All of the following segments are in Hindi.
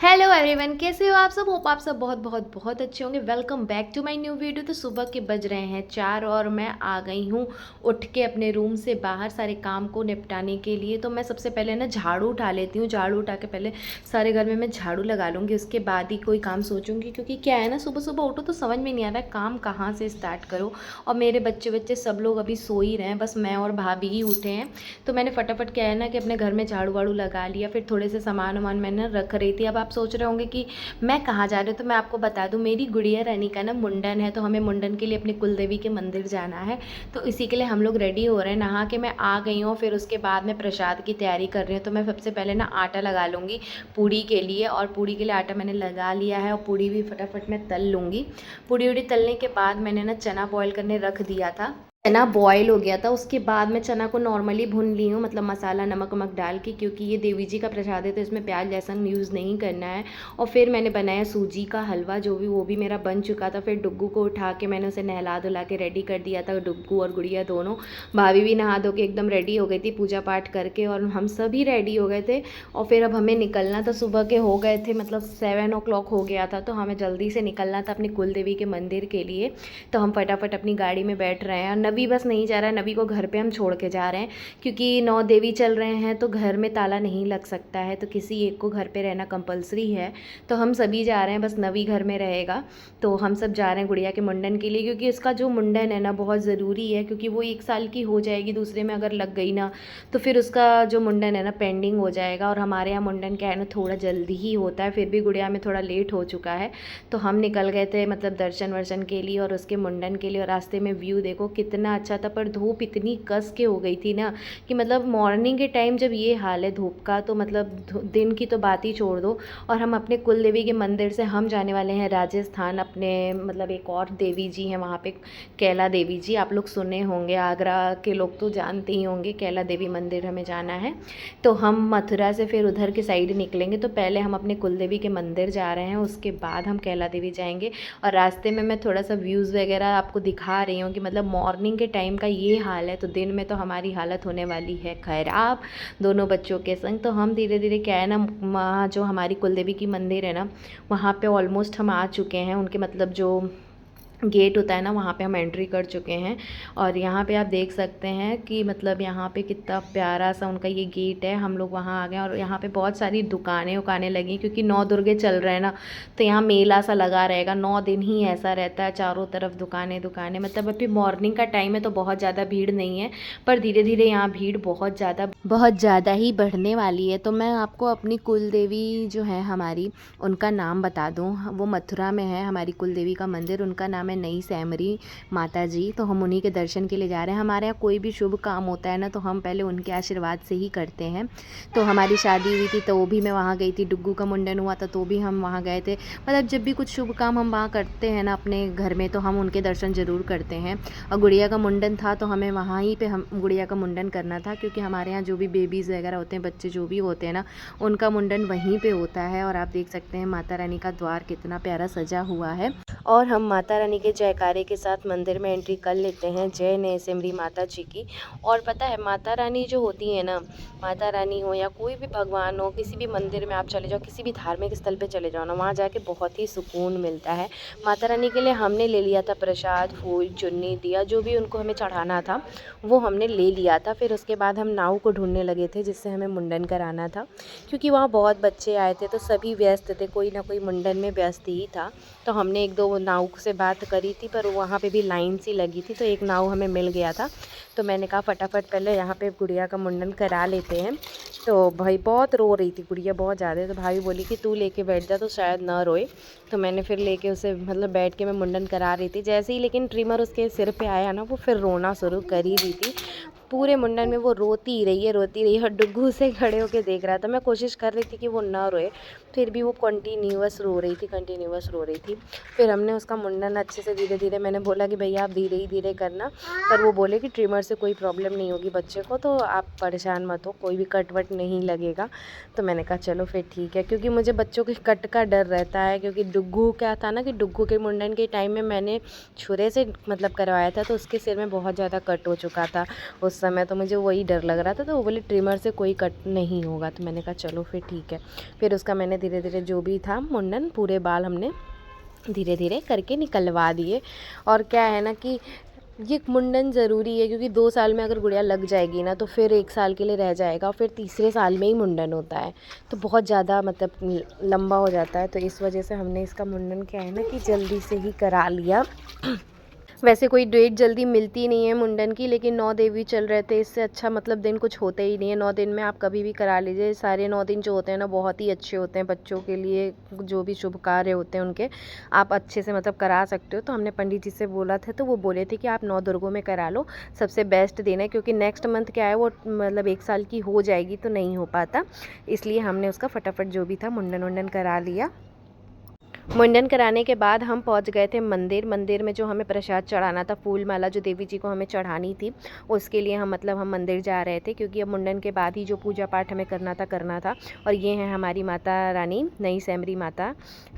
हेलो एवरीवन, कैसे हो आप सब। होप आप सब बहुत बहुत बहुत अच्छे होंगे। Welcome back to my new video. तो सुबह के बज रहे हैं 4 और मैं आ गई हूँ उठ के अपने रूम से बाहर सारे काम को निपटाने के लिए। तो मैं सबसे पहले ना झाड़ू उठा लेती हूँ। झाड़ू उठा के पहले सारे घर में मैं झाड़ू लगा लूँगी, उसके बाद ही कोई काम सोचूंगी। क्योंकि क्या है ना, सुबह सुबह उठो तो समझ में नहीं आ रहा है काम कहाँ से स्टार्ट करो। और मेरे बच्चे बच्चे सब लोग अभी सो ही रहे हैं, बस मैं और भाभी ही उठे हैं। तो मैंने फटाफट क्या है ना कि अपने घर में झाड़ू वाड़ू लगा लिया। फिर थोड़े से सामान वामान मैंने रख रही थी। अब आप सोच रहे होंगे कि मैं कहाँ जा रही हूँ, तो मैं आपको बता दूँ, मेरी गुड़िया रानी का ना मुंडन है। तो हमें मुंडन के लिए अपनी कुलदेवी के मंदिर जाना है। तो इसी के लिए हम लोग रेडी हो रहे हैं। नहा के मैं आ गई हूँ। फिर उसके बाद मैं प्रसाद की तैयारी कर रही हूँ। तो मैं सबसे पहले ना आटा लगा लूँगी पूड़ी के लिए, और पूड़ी के लिए आटा मैंने लगा लिया है। और पूड़ी भी फटाफट मैं तल लूँगी। पूड़ी उड़ी तलने के बाद मैंने ना चना बॉयल करने रख दिया था। चना बॉयल हो गया था, उसके बाद मैं चना को नॉर्मली भून ली हूँ, मतलब मसाला नमक वमक डाल के, क्योंकि ये देवी जी का प्रसाद है तो इसमें प्याज लहसुन यूज़ नहीं करना है। और फिर मैंने बनाया सूजी का हलवा, जो भी वो भी मेरा बन चुका था। फिर डुग्गू को उठा के मैंने उसे नहला धुला के रेडी कर दिया था, डुग्गू और गुड़िया दोनों। भाभी भी नहा धो के एकदम रेडी हो गई थी पूजा पाठ करके, और हम सभी रेडी हो गए थे। और फिर अब हमें निकलना था। सुबह के हो गए थे, मतलब 7 o'clock हो गया था। तो हमें जल्दी से निकलना था अपनी कुल देवी के मंदिर के लिए। तो हम फटाफट अपनी गाड़ी में बैठ रहे हैं। और नबी बस नहीं जा रहा है, नबी को घर पे हम छोड़ के जा रहे हैं, क्योंकि 9 देवी चल रहे हैं तो घर में ताला नहीं लग सकता है। तो किसी एक को घर पे रहना कंपलसरी है। तो हम सभी जा रहे हैं, बस नबी घर में रहेगा। तो हम सब जा रहे हैं गुड़िया के मुंडन के लिए, क्योंकि उसका जो मुंडन है ना बहुत ज़रूरी है। क्योंकि वो 1 साल की हो जाएगी, दूसरे में अगर लग गई ना तो फिर उसका जो मुंडन है ना पेंडिंग हो जाएगा। और हमारे यहाँ मुंडन क्या है ना, थोड़ा जल्दी ही होता है। फिर भी गुड़िया में थोड़ा लेट हो चुका है। तो हम निकल गए थे, मतलब दर्शन वर्शन के लिए और उसके मुंडन के लिए। और रास्ते में व्यू देखो कितना अच्छा था, पर धूप इतनी कस के हो गई थी ना कि मतलब मॉर्निंग के टाइम जब ये हाल है धूप का, तो मतलब दिन की तो बात ही छोड़ दो। और हम अपने कुल देवी के मंदिर से हम जाने वाले हैं राजस्थान। अपने मतलब एक और देवी जी हैं वहाँ पे, कैला देवी जी, आप लोग सुने होंगे, आगरा के लोग तो जानते ही होंगे। कैला देवी मंदिर हमें जाना है। तो हम मथुरा से फिर उधर के साइड निकलेंगे। तो पहले हम अपने कुल देवी के मंदिर जा रहे हैं, उसके बाद हम कैला देवी जाएंगे। और रास्ते में मैं थोड़ा सा व्यूज़ वगैरह आपको दिखा रही हूँ कि मतलब मॉर्निंग के टाइम का ये हाल है, तो दिन में तो हमारी हालत होने वाली है खराब दोनों बच्चों के संग। तो हम धीरे धीरे क्या है ना, वहाँ जो हमारी कुलदेवी की मंदिर है ना, वहाँ पे ऑलमोस्ट हम आ चुके हैं। उनके मतलब जो गेट होता है ना, वहाँ पे हम एंट्री कर चुके हैं। और यहाँ पे आप देख सकते हैं कि मतलब यहाँ पे कितना प्यारा सा उनका ये गेट है। हम लोग वहाँ आ गए। और यहाँ पे बहुत सारी दुकानें उकानें लगी, क्योंकि 9 दुर्गे चल रहे हैं ना, तो यहाँ मेला सा लगा रहेगा। 9 दिन ही ऐसा रहता है, चारों तरफ दुकानें दुकानें। मतलब अभी मॉर्निंग का टाइम है तो बहुत ज़्यादा भीड़ नहीं है, पर धीरे धीरे यहाँ भीड़ बहुत ज़्यादा ही बढ़ने वाली है। तो मैं आपको अपनी कुल देवी जो है हमारी, उनका नाम बता दूँ। वो मथुरा में है हमारी कुल देवी का मंदिर, उनका नाम है नई सैमरी माता जी। तो हम उन्हीं के दर्शन के लिए जा रहे हैं। हमारे यहाँ कोई भी शुभ काम होता है ना, तो हम पहले उनके आशीर्वाद से ही करते हैं। तो हमारी शादी हुई थी तो वो भी मैं वहाँ गई थी। डुग्गू का मुंडन हुआ था तो भी हम वहाँ गए थे। मतलब जब भी कुछ शुभ काम हम वहाँ करते हैं ना अपने घर में, तो हम उनके दर्शन ज़रूर करते हैं। और गुड़िया का मुंडन था तो हमें वहाँ ही पे हम गुड़िया का मुंडन करना था, क्योंकि हमारे यहाँ जो भी बेबीज़ वगैरह होते हैं, बच्चे जो भी होते हैं ना, उनका मुंडन वहीं पे होता है। और आप देख सकते हैं माता रानी का द्वार कितना प्यारा सजा हुआ है। और हम माता रानी के जयकारे के साथ मंदिर में एंट्री कर लेते हैं, जय नए सिमरी माता जी की। और पता है माता रानी जो होती है ना, माता रानी हो या कोई भी भगवान हो, किसी भी मंदिर में आप चले जाओ, किसी भी धार्मिक स्थल पे चले जाओ ना, वहाँ जाके बहुत ही सुकून मिलता है। माता रानी के लिए हमने ले लिया था प्रसाद, फूल, चुन्नी, दिया, जो भी उनको हमें चढ़ाना था वो हमने ले लिया था। फिर उसके बाद हम नाव को ढूंढने लगे थे जिससे हमें मुंडन कराना था, क्योंकि वहाँ बहुत बच्चे आए थे तो सभी व्यस्त थे, कोई ना कोई मुंडन में व्यस्त ही था। तो हमने 1-2 नाव से बात करी थी, पर वहाँ पे भी लाइन सी लगी थी, तो एक नाव हमें मिल गया था। तो मैंने कहा फटाफट पहले यहाँ पे गुड़िया का मुंडन करा लेते हैं। तो भाई बहुत रो रही थी गुड़िया, बहुत ज़्यादा। तो भाभी बोली कि तू लेके बैठ जा तो शायद ना रोए। तो मैंने फिर लेके उसे मतलब बैठ के मैं मुंडन करा रही थी। जैसे ही लेकिन ट्रिमर उसके सिर पे आया ना, वो फिर रोना शुरू कर ही दी थी। पूरे मुंडन में वो रोती ही रही है, रोती रही है। और डुग्गू से खड़े होकर देख रहा था। मैं कोशिश कर रही थी कि वो ना रोए, फिर भी वो कंटिन्यूअस रो रही थी। फिर हमने उसका मुंडन अच्छे से धीरे धीरे, मैंने बोला कि भैया आप धीरे ही धीरे करना, पर वो बोले कि ट्रिमर से कोई प्रॉब्लम नहीं होगी बच्चे को, तो आप परेशान मत हो, कोई भी कट वट नहीं लगेगा। तो मैंने कहा चलो फिर ठीक है, क्योंकि मुझे बच्चों के कट का डर रहता है। क्योंकि डुग्गू क्या था ना कि डुग्गू के मुंडन के टाइम में मैंने छुरे से मतलब करवाया था, तो उसके सिर में बहुत ज़्यादा कट हो चुका था उस समय, तो मुझे वही डर लग रहा था। तो वो बोले ट्रिमर से कोई कट नहीं होगा, तो मैंने कहा चलो फिर ठीक है। फिर उसका मैंने धीरे धीरे जो भी था मुंडन, पूरे बाल हमने धीरे धीरे करके निकलवा दिए। और क्या है ना कि ये मुंडन ज़रूरी है, क्योंकि 2 साल में अगर गुड़िया लग जाएगी ना तो फिर 1 साल के लिए रह जाएगा, और फिर तीसरे साल में ही मुंडन होता है, तो बहुत ज़्यादा मतलब लंबा हो जाता है। तो इस वजह से हमने इसका मुंडन क्या है ना कि जल्दी से ही करा लिया। वैसे कोई डेट जल्दी मिलती नहीं है मुंडन की, लेकिन 9 देवी चल रहे थे, इससे अच्छा मतलब दिन कुछ होते ही नहीं है। 9 दिन में आप कभी भी करा लीजिए। सारे 9 दिन जो होते हैं ना बहुत ही अच्छे होते हैं बच्चों के लिए, जो भी शुभ कार्य होते हैं उनके आप अच्छे से मतलब करा सकते हो। तो हमने पंडित जी से बोला था, तो वो बोले थे कि आप 9 दुर्गों में करा लो, सबसे बेस्ट दिन है, क्योंकि नेक्स्ट मंथ क्या है वो मतलब 1 साल की हो जाएगी तो नहीं हो पाता, इसलिए हमने उसका फटाफट जो भी था मुंडन वंडन करा लिया। मुंडन कराने के बाद हम पहुंच गए थे मंदिर। मंदिर में जो हमें प्रसाद चढ़ाना था, फूल माला जो देवी जी को हमें चढ़ानी थी, उसके लिए हम मंदिर जा रहे थे, क्योंकि अब मुंडन के बाद ही जो पूजा पाठ हमें करना था। और ये है हमारी माता रानी, नई सैमरी माता।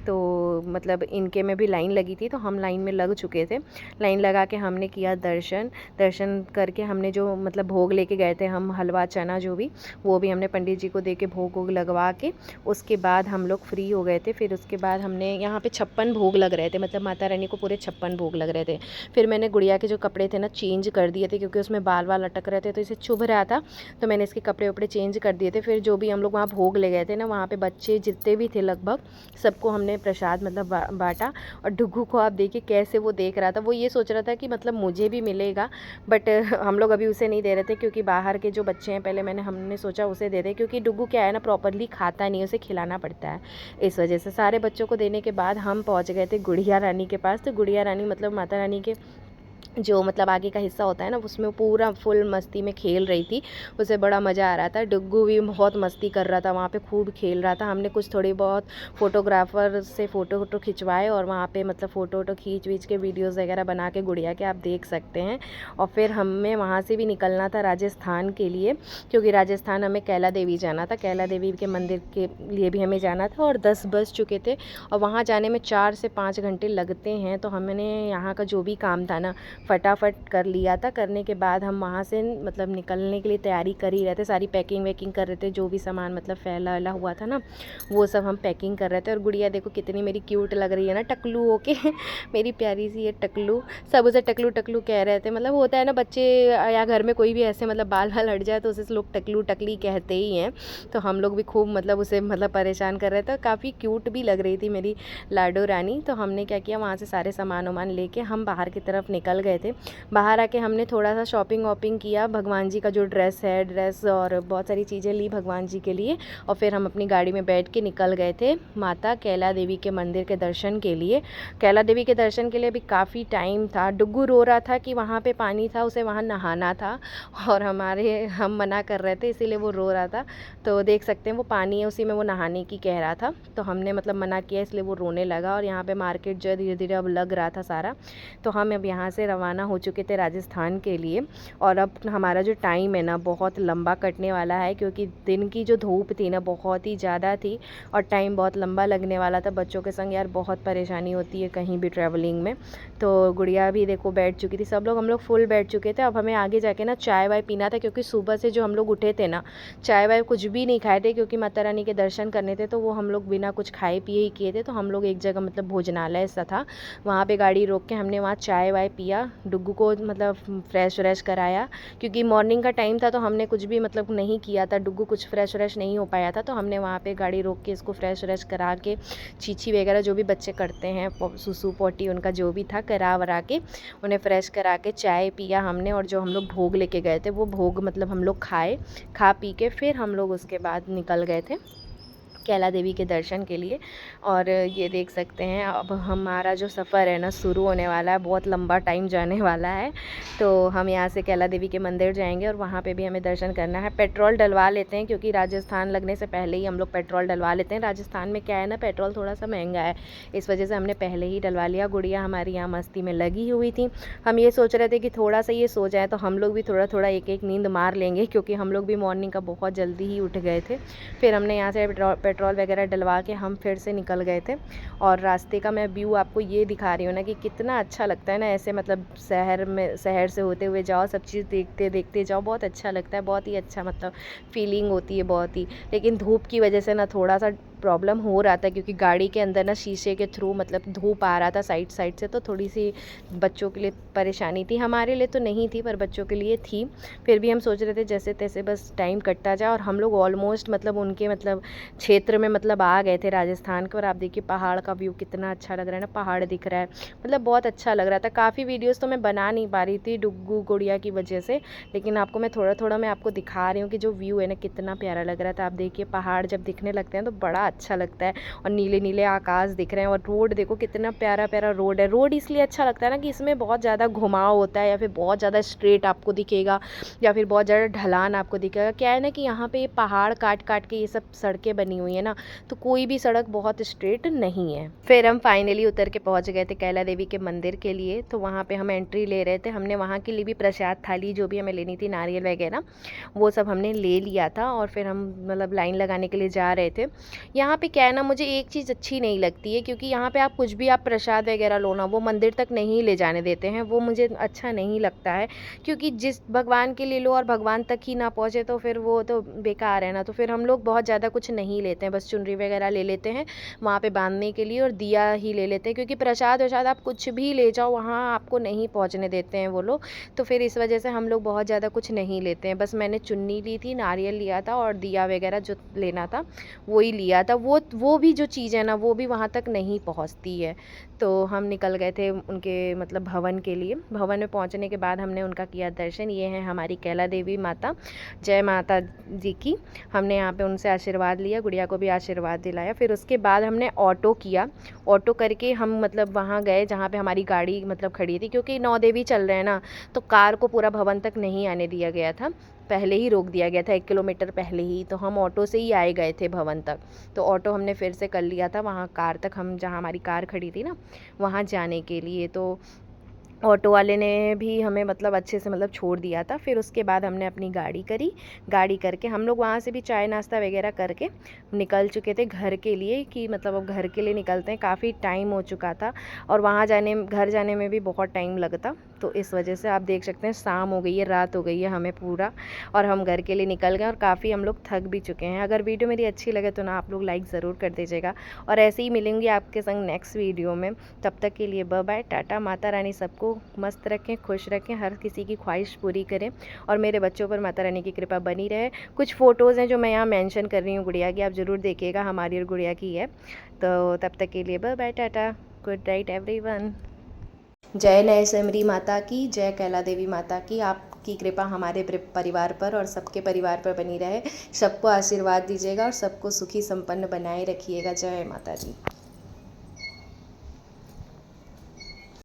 तो मतलब इनके में भी लाइन लगी थी, तो हम लाइन में लग चुके थे। लाइन लगा के हमने किया दर्शन। दर्शन करके हमने जो मतलब भोग लेके गए थे हम, हलवा चना जो भी, वो भी हमने पंडित जी को दे के भोग वोग लगवा के उसके बाद हम लोग फ्री हो गए थे। फिर उसके बाद हमने यहाँ पे 56 भोग लग रहे थे, मतलब माता रानी को पूरे 56 भोग लग रहे थे। फिर मैंने गुड़िया के जो कपड़े थे ना चेंज कर दिए थे, क्योंकि उसमें बाल वाल अटक रहे थे तो इसे चुभ रहा था, तो मैंने इसके कपड़े वपड़े चेंज कर दिए थे। फिर जो भी हम लोग वहाँ भोग ले गए थे ना, वहाँ पे बच्चे जितने भी थे लगभग सबको हमने प्रसाद मतलब बांटा। और डुग्गू को आप देखिए कैसे वो देख रहा था, वो ये सोच रहा था कि मतलब मुझे भी मिलेगा, बट हम लोग अभी उसे नहीं दे रहे थे, क्योंकि बाहर के जो बच्चे हैं पहले हमने सोचा उसे दे दें, क्योंकि डुग्गू क्या है ना प्रॉपरली खाता नहीं, उसे खिलाना पड़ता है। इस वजह से सारे बच्चों को देने के बाद हम पहुंच गए थे गुड़िया रानी के पास। तो गुड़िया रानी मतलब माता रानी के जो मतलब आगे का हिस्सा होता है ना, उसमें पूरा फुल मस्ती में खेल रही थी, उसे बड़ा मज़ा आ रहा था। डुग्गू भी बहुत मस्ती कर रहा था वहाँ पे, खूब खेल रहा था। हमने कुछ थोड़ी बहुत फोटोग्राफर से फ़ोटो वोटो खिंचवाए, और वहाँ पे मतलब फ़ोटो वोटो खींच वीच के वीडियोज़ वगैरह बना के गुड़िया के आप देख सकते हैं। और फिर हमें वहाँ से भी निकलना था राजस्थान के लिए, क्योंकि राजस्थान हमें कैला देवी जाना था। कैला देवी के मंदिर के लिए भी हमें जाना था, और 10 बज चुके थे, और वहाँ जाने में 4 से 5 घंटे लगते हैं। तो हमने यहाँ का जो भी काम था ना फटाफट कर लिया था। करने के बाद हम वहाँ से मतलब निकलने के लिए तैयारी कर ही रहे थे, सारी पैकिंग वैकिंग कर रहे थे, जो भी सामान मतलब फैला वैला हुआ था ना वो सब हम पैकिंग कर रहे थे। और गुड़िया देखो कितनी मेरी क्यूट लग रही है ना, टकलू होके मेरी प्यारी सी है टकलू। सब उसे टकलू टकलू कह रहे थे, मतलब होता है ना बच्चे या घर में कोई भी ऐसे मतलब बाल बाल हट जाए तो उसे लोग टकलू टकली कहते ही हैं। तो हम लोग भी खूब मतलब उसे मतलब परेशान कर रहे थे, काफ़ी क्यूट भी लग रही थी मेरी लाडो रानी। तो हमने क्या किया, वहाँ से सारे सामान वामान लेके हम बाहर की तरफ निकल गए थे। बाहर आके हमने थोड़ा सा शॉपिंग वॉपिंग किया, भगवान जी का जो ड्रेस है, ड्रेस और बहुत सारी चीज़ें ली भगवान जी के लिए। और फिर हम अपनी गाड़ी में बैठ के निकल गए थे माता कैला देवी के मंदिर के दर्शन के लिए। कैला देवी के दर्शन के लिए भी काफ़ी टाइम था। डुग्गू रो रहा था कि वहाँ पे पानी था, उसे वहाँ नहाना था, और हम मना कर रहे थे, इसीलिए वो रो रहा था। तो देख सकते हैं वो पानी है, उसी में वो नहाने की कह रहा था, तो हमने मतलब मना किया, इसलिए वो रोने लगा। और यहाँ पे मार्केट जो है धीरे धीरे अब लग रहा था सारा। तो हम अब यहाँ से रवाना हो चुके थे राजस्थान के लिए। और अब हमारा जो टाइम है ना बहुत लंबा कटने वाला है, क्योंकि दिन की जो धूप थी ना बहुत ही ज़्यादा थी, और टाइम बहुत लंबा लगने वाला था। बच्चों के संग यार बहुत परेशानी होती है कहीं भी ट्रैवलिंग में। तो गुड़िया भी देखो बैठ चुकी थी, सब लोग हम लोग फुल बैठ चुके थे। अब हमें आगे जाके ना चाय वाय पीना था, क्योंकि सुबह से जो हम लोग उठे थे ना चाय वाय कुछ भी नहीं खाए थे, क्योंकि माता रानी के दर्शन करने थे, तो वो हम लोग बिना कुछ खाए पिए ही किए थे। तो हम लोग एक जगह मतलब भोजनालय सा था, वहाँ पे गाड़ी रोक के हमने वहाँ चाय वाय पिया, डुग्गू को मतलब फ्रेश व्रेश कराया, क्योंकि मॉर्निंग का टाइम था तो हमने कुछ भी मतलब नहीं किया था, डुग्गू कुछ फ्रेश व्रेश नहीं हो पाया था। तो हमने वहाँ पे गाड़ी रोक के इसको फ्रेश व्रेश करा के, छीछी वगैरह जो भी बच्चे करते हैं, सुसु पोटी उनका जो भी था करा वरा के, उन्हें फ्रेश करा के चाय पिया हमने। और जो हम लोग भोग लेके गए थे वो भोग मतलब हम लोग खा पी के फिर हम लोग उसके बाद निकल गए थे कैला देवी के दर्शन के लिए। और ये देख सकते हैं अब हमारा जो सफ़र है ना शुरू होने वाला है, बहुत लंबा टाइम जाने वाला है। तो हम यहाँ से कैला देवी के मंदिर जाएंगे, और वहाँ पे भी हमें दर्शन करना है। पेट्रोल डलवा लेते हैं, क्योंकि राजस्थान लगने से पहले ही हम लोग पेट्रोल डलवा लेते हैं। राजस्थान में क्या है ना पेट्रोल थोड़ा सा महंगा है, इस वजह से हमने पहले ही डलवा लिया। गुड़िया हमारी यहाँ मस्ती में लगी हुई थी। हम ये सोच रहे थे कि थोड़ा सा ये सो जाए तो हम लोग भी थोड़ा थोड़ा एक एक नींद मार लेंगे, क्योंकि हम लोग भी मॉर्निंग का बहुत जल्दी ही उठ गए थे। फिर हमने यहाँ से पेट्रोल वगैरह डलवा के हम फिर से निकल गए थे। और रास्ते का मैं व्यू आपको ये दिखा रही हूँ ना कि कितना अच्छा लगता है ना, ऐसे मतलब शहर से होते हुए जाओ, सब चीज़ देखते देखते जाओ, बहुत अच्छा लगता है, बहुत ही अच्छा मतलब फीलिंग होती है बहुत ही। लेकिन धूप की वजह से ना थोड़ा सा प्रॉब्लम हो रहा था, क्योंकि गाड़ी के अंदर ना शीशे के थ्रू मतलब धूप आ रहा था साइड साइड से, तो थोड़ी सी बच्चों के लिए परेशानी थी। हमारे लिए तो नहीं थी पर बच्चों के लिए थी। फिर भी हम सोच रहे थे जैसे तैसे बस टाइम कटता जाए, और हम लोग ऑलमोस्ट मतलब उनके मतलब क्षेत्र में मतलब आ गए थे राजस्थान के। और आप देखिए पहाड़ का व्यू कितना अच्छा लग रहा है ना, पहाड़ दिख रहा है, मतलब बहुत अच्छा लग रहा था। काफ़ी वीडियोज़ तो मैं बना नहीं पा रही थी डुग्गू गुड़िया की वजह से, लेकिन आपको मैं थोड़ा थोड़ा मैं आपको दिखा रही हूँ कि जो व्यू है ना कितना प्यारा लग रहा था। आप देखिए पहाड़ जब दिखने लगते हैं तो बड़ा अच्छा लगता है, और नीले नीले आकाश दिख रहे हैं। और रोड देखो कितना प्यारा प्यारा रोड है। रोड इसलिए अच्छा लगता है ना कि इसमें बहुत ज़्यादा घुमाव होता है, या फिर बहुत ज़्यादा स्ट्रेट आपको दिखेगा, या फिर बहुत ज़्यादा ढलान आपको दिखेगा। क्या है ना कि यहाँ पे पहाड़ काट काट के ये सब सड़कें बनी हुई है ना, तो कोई भी सड़क बहुत स्ट्रेट नहीं है। फिर हम फाइनली उतर के पहुँच गए थे कैला देवी के मंदिर के लिए। तो वहाँ पे हम एंट्री ले रहे थे, हमने वहाँ के लिए भी प्रसाद थाली जो भी हमें लेनी थी, नारियल वगैरह वो सब हमने ले लिया था। और फिर हम मतलब लाइन लगाने के लिए जा रहे थे। यहाँ पे क्या है ना, मुझे एक चीज़ अच्छी नहीं लगती है, क्योंकि यहाँ पे आप कुछ भी आप प्रसाद वगैरह लो ना, वो मंदिर तक नहीं ले जाने देते हैं। वो मुझे अच्छा नहीं लगता है, क्योंकि जिस भगवान के लिए लो और भगवान तक ही ना पहुँचे तो फिर वो तो बेकार है ना। तो फिर हम लोग बहुत ज़्यादा कुछ नहीं लेते हैं, बस चुनरी वगैरह ले लेते हैं वहाँ पे बांधने के लिए, और दिया ही ले लेते हैं, क्योंकि प्रसाद वसाद आप कुछ भी ले जाओ वहाँ आपको नहीं पहुँचने देते हैं वो लोग। तो फिर इस वजह से हम लोग बहुत ज़्यादा कुछ नहीं लेते हैं। बस मैंने चुन्नी ली थी, नारियल लिया था, और दिया वगैरह जो लेना था वही लिया था। वो भी जो चीज़ है ना वो भी वहाँ तक नहीं पहुँचती है। तो हम निकल गए थे उनके मतलब भवन के लिए। भवन में पहुँचने के बाद हमने उनका किया दर्शन। ये है हमारी कैला देवी माता, जय माता जी की। हमने यहाँ पे उनसे आशीर्वाद लिया, गुड़िया को भी आशीर्वाद दिलाया। फिर उसके बाद हमने ऑटो किया। ऑटो करके हम मतलब वहाँ गए जहाँ पे हमारी गाड़ी मतलब खड़ी थी, क्योंकि 9 देवी चल रहे हैं ना, तो कार को पूरा भवन तक नहीं आने दिया गया था, पहले ही रोक दिया गया था 1 किलोमीटर पहले ही। तो हम ऑटो से ही आए गए थे भवन तक। तो ऑटो हमने फिर से कर लिया था वहाँ कार तक, हम जहाँ हमारी कार खड़ी थी ना वहाँ जाने के लिए। तो ऑटो वाले ने भी हमें मतलब अच्छे से मतलब छोड़ दिया था। फिर उसके बाद हमने अपनी गाड़ी करी। गाड़ी करके हम लोग वहाँ से भी चाय नाश्ता वगैरह करके निकल चुके थे घर के लिए, कि मतलब अब घर के लिए निकलते हैं, काफ़ी टाइम हो चुका था। और वहाँ घर जाने में भी बहुत टाइम लगता, तो इस वजह से आप देख सकते हैं शाम हो गई है, रात हो गई है हमें पूरा, और हम घर के लिए निकल गए। और काफ़ी हम लोग थक भी चुके हैं। अगर वीडियो मेरी अच्छी लगे तो ना आप लोग लाइक ज़रूर कर दीजिएगा, और ऐसे ही मिलेंगे आपके संग नेक्स्ट वीडियो में। तब तक के लिए बाय बाय, टाटा। माता रानी सबको मस्त रखें, खुश रखें, हर किसी की ख्वाहिश पूरी करें, और मेरे बच्चों पर माता रानी की कृपा बनी रहे। कुछ फ़ोटोज़ हैं जो मैं यहाँ मेंशन कर रही हूँ गुड़िया की, आप ज़रूर देखिएगा, हमारी और गुड़िया की है। तो तब तक के लिए bye bye, tata, good night everyone. जय नए सिमरी माता की, जय कैला देवी माता की। आपकी कृपा हमारे परिवार पर और सबके परिवार पर बनी रहे। सबको आशीर्वाद दीजिएगा और सबको सुखी संपन्न बनाए रखिएगा। जय माता दी।